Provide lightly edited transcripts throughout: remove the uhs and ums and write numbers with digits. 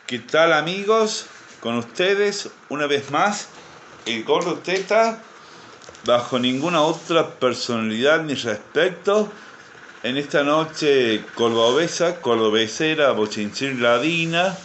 ¿Qué tal, amigos? Con ustedes una vez más el Gordo Teta, bajo ninguna otra personalidad ni respecto, en esta noche cordobesera, bochinchirladina,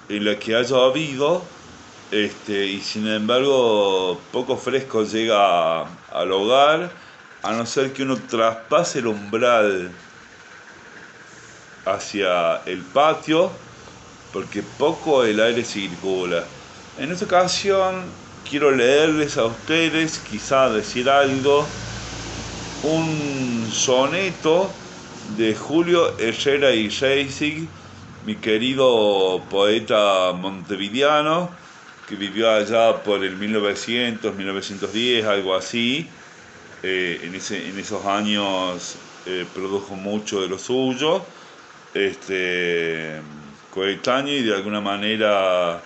en la que ha llovido, y sin embargo poco fresco llega al hogar, a no ser que uno traspase el umbral hacia el patio, porque poco el aire circula. En esta ocasión quiero leerles a ustedes, quizá decir algo, un soneto de Julio Herrera y Reisig, mi querido poeta montevideano, que vivió allá por el 1900, 1910, algo así. En esos años produjo mucho de lo suyo, coetáneo, y de alguna manera,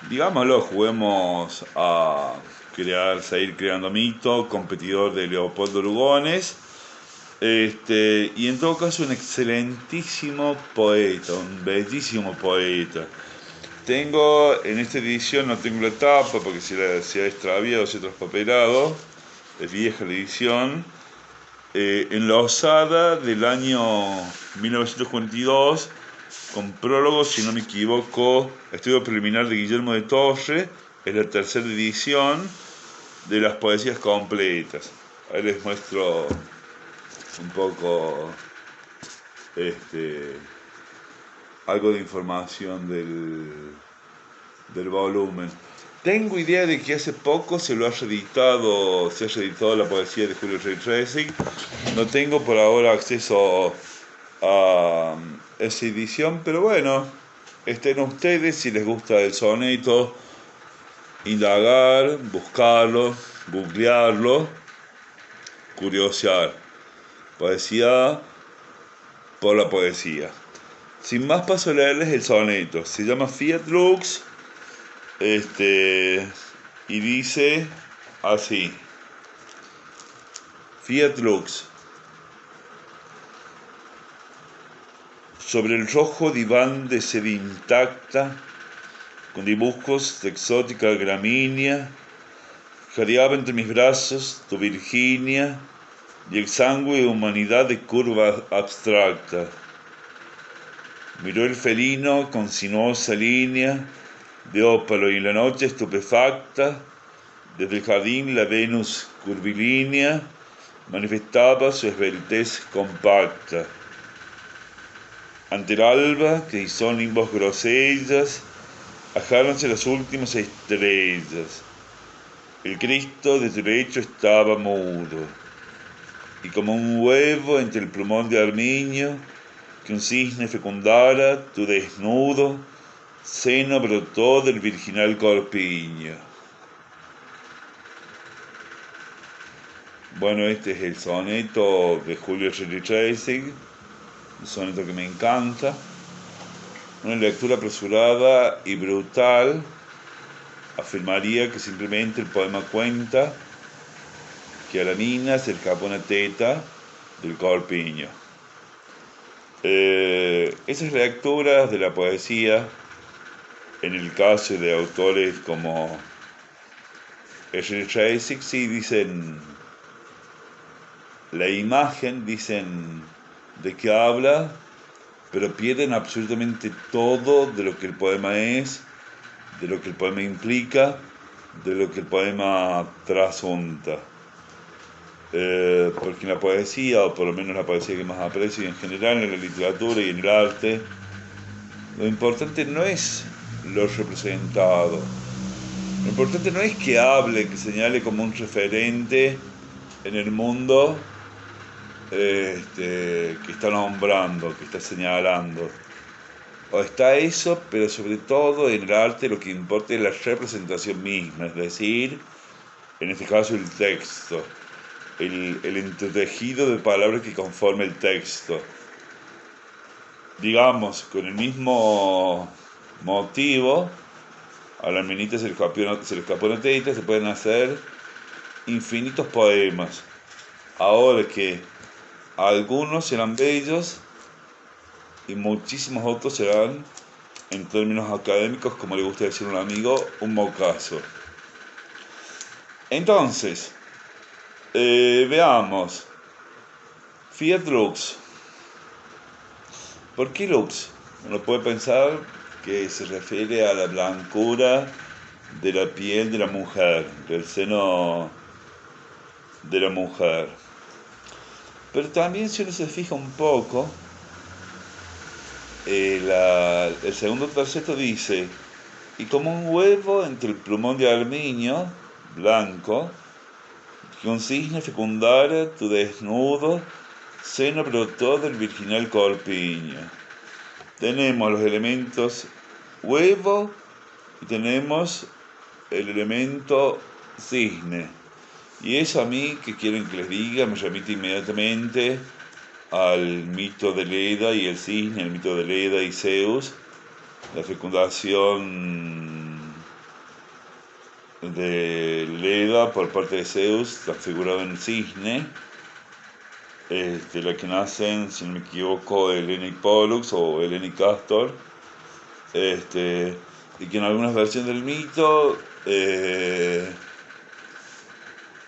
digámoslo, juguemos a seguir creando mito, competidor de Leopoldo Lugones, y en todo caso un excelentísimo poeta, un bellísimo poeta. Tengo en esta edición, no tengo la tapa porque se ha extraviado, se ha traspapelado, es vieja la edición, en la osada del año 1942, con prólogo, si no me equivoco, estudio preliminar de Guillermo de Torre, es la tercera edición de las poesías completas. Ahí les muestro un poco algo de información del volumen. Tengo idea de que hace poco se ha reeditado la poesía de Julio Reisig. No tengo por ahora acceso a esa edición, pero bueno, estén ustedes si les gusta el soneto, indagar, buscarlo, googlearlo, curiosear. Poesía por la poesía. Sin más paso a leerles el soneto. Se llama Fiat Lux, y dice así: Fiat Lux. Sobre el rojo diván de seda intacta, con dibujos de exótica gramínea, jadeaba entre mis brazos tu Virginia y exangüe humanidad de curva abstracta. Miró el felino con sinuosa línea de ópalo, y la noche estupefacta, desde el jardín la Venus curvilínea manifestaba su esbeltez compacta. Ante el alba, que hizo nimbos grosellas, ajáronse las últimas estrellas. El Cristo de tu lecho estaba mudo, y como un huevo entre el plumón de armiño que un cisne fecundara, tu desnudo seno brotó del virginal corpiño. Bueno, este es el soneto de Julio Reisig, un soneto que me encanta. Una lectura apresurada y brutal. Afirmaría que simplemente el poema cuenta que a la mina se escapó una teta del corpiño. Esas lecturas de la poesía, en el caso de autores como Reisig, sí dicen la imagen, dicen de qué habla, pero pierden absolutamente todo de lo que el poema es, de lo que el poema implica, de lo que el poema trasunta. Porque en la poesía, o por lo menos la poesía que más aprecio, y en general en la literatura y en el arte, lo importante no es lo representado. Lo importante no es que hable, que señale como un referente en el mundo, que está nombrando, que está señalando. O está eso, pero sobre todo en el arte lo que importa es la representación misma, es decir, en este caso el texto, el entretejido de palabras que conforma el texto. Digamos, con el mismo motivo, a la minita se le escapó una teta, se pueden hacer infinitos poemas. Ahora que algunos serán bellos y muchísimos otros serán en términos académicos, como le gusta decir a un amigo, un mocazo. Entonces, veamos. Fiat Lux. ¿Por qué Lux? Uno puede pensar que se refiere a la blancura de la piel de la mujer, del seno de la mujer. Pero también si uno se fija un poco, el segundo terceto dice, y como un huevo entre el plumón de armiño, blanco, que un cisne fecundara tu desnudo, seno brotó del virginal corpiño. Tenemos los elementos huevo y tenemos el elemento cisne. Y eso a mí, que quieren que les diga, me remite inmediatamente al mito de Leda y el cisne, el mito de Leda y Zeus, la fecundación de Leda por parte de Zeus, transfigurado en cisne, la que nacen, si no me equivoco, Helena y Pollux o Helena y Castor, y que en algunas versiones del mito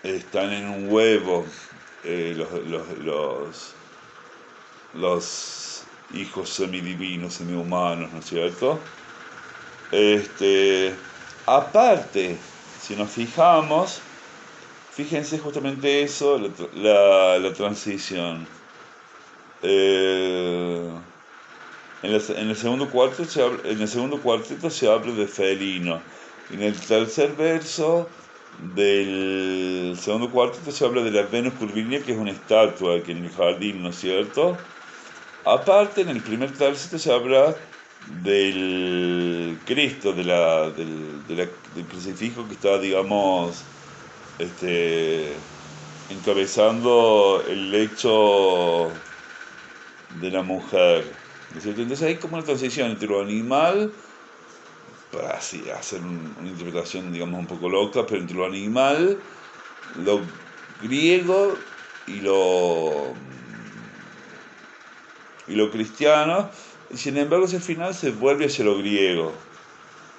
están en un huevo los hijos semidivinos, semihumanos, ¿no es cierto? Aparte, si nos fijamos, fíjense justamente eso, la transición. En el segundo cuarteto se habla de felino. En el tercer verso del segundo cuarteto se habla de la Venus curvilínea, que es una estatua aquí en el jardín, ¿no es cierto? Aparte, en el primer terceto se habla del Cristo, del crucifijo que está, digamos, encabezando el lecho de la mujer, ¿no es cierto? Entonces hay como una transición entre lo animal, para así hacer una interpretación, digamos, un poco loca, pero entre lo animal, lo griego y lo cristiano, y sin embargo hacia el final se vuelve hacia lo griego,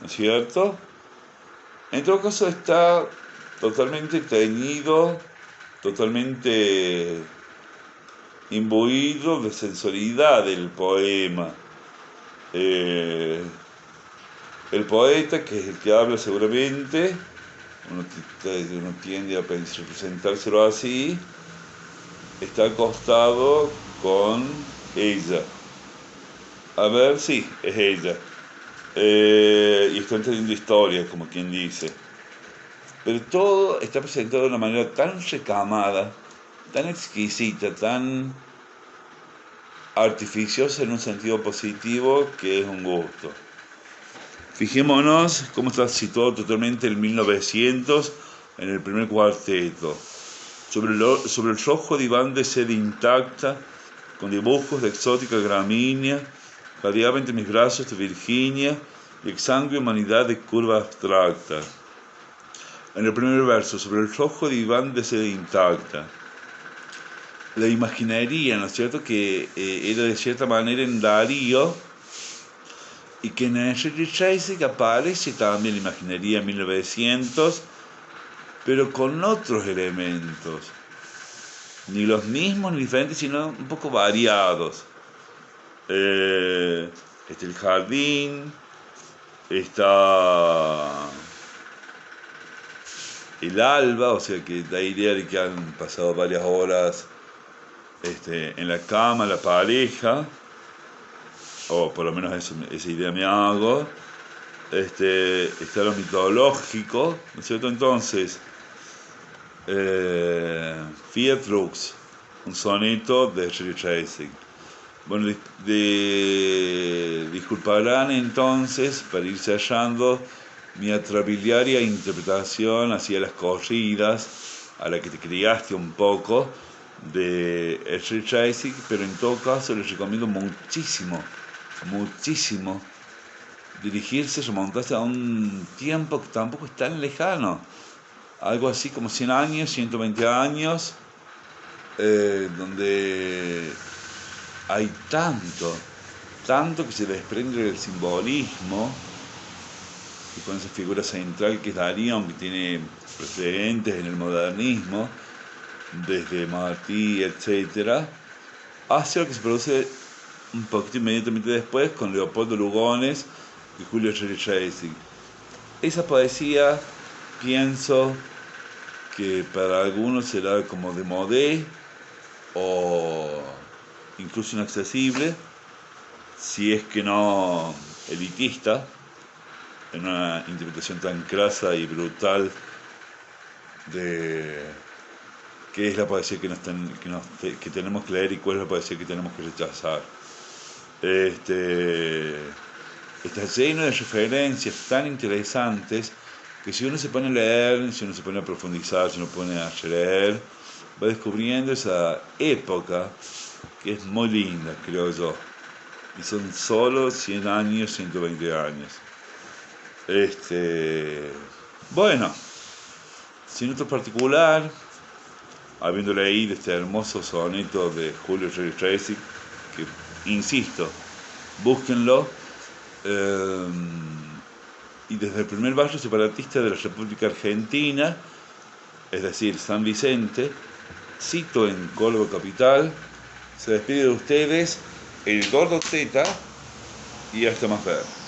¿no es cierto? En todo caso está totalmente teñido, totalmente imbuido de sensualidad del poema. El poeta, que es el que habla seguramente, uno tiende a representárselo así, está acostado con ella. A ver, sí, es ella. Y están teniendo historias, como quien dice. Pero todo está presentado de una manera tan recamada, tan exquisita, tan artificiosa en un sentido positivo, que es un gusto. Fijémonos cómo está situado totalmente el 1900 en el primer cuarteto. Sobre el rojo diván de seda intacta, con dibujos de exótica gramínea, jadeaba entre mis brazos tu Virginia y exangüe humanidad de curva abstracta. En el primer verso, sobre el rojo diván de seda intacta. La imaginería, ¿no es cierto?, que era de cierta manera en Darío, y que en Henry Tracy aparece también la imaginería en 1900, pero con otros elementos, ni los mismos ni diferentes, sino un poco variados. Está el jardín, está el alba, o sea que da idea de que han pasado varias horas en la cama la pareja, o por lo menos esa idea me hago. Está lo mitológico, ¿no es cierto? Entonces, Fiat Lux, un soneto de Henry Tracy. Bueno, disculparán entonces, para ir cerrando, mi atrabiliaria interpretación hacia las corridas, a la que te criaste un poco, de Henry Tracy, pero en todo caso les recomiendo muchísimo dirigirse, remontarse a un tiempo que tampoco es tan lejano, algo así como 100 años, 120 años, donde hay tanto que se desprende del simbolismo, y con esa figura central que es Darío, que tiene precedentes en el modernismo, desde Martí, etc., hacia lo que se produce un poquito inmediatamente después con Leopoldo Lugones y Julio Reich. Esa poesía, pienso que para algunos será como de modé o incluso inaccesible, si es que no elitista, en una interpretación tan crasa y brutal de qué es la poesía que tenemos que leer y cuál es la poesía que tenemos que rechazar. Está lleno de referencias tan interesantes que si uno se pone a leer, si uno se pone a profundizar, si uno pone a leer, va descubriendo esa época que es muy linda, creo yo. Y son solo 100 años, 120 años. Bueno, sin otro particular, habiendo leído este hermoso soneto de Julio Reich, que, insisto, búsquenlo, y desde el primer barrio separatista de la República Argentina, es decir, San Vicente, cito en Córdoba Capital, se despide de ustedes el Gordo Teta y hasta más ver.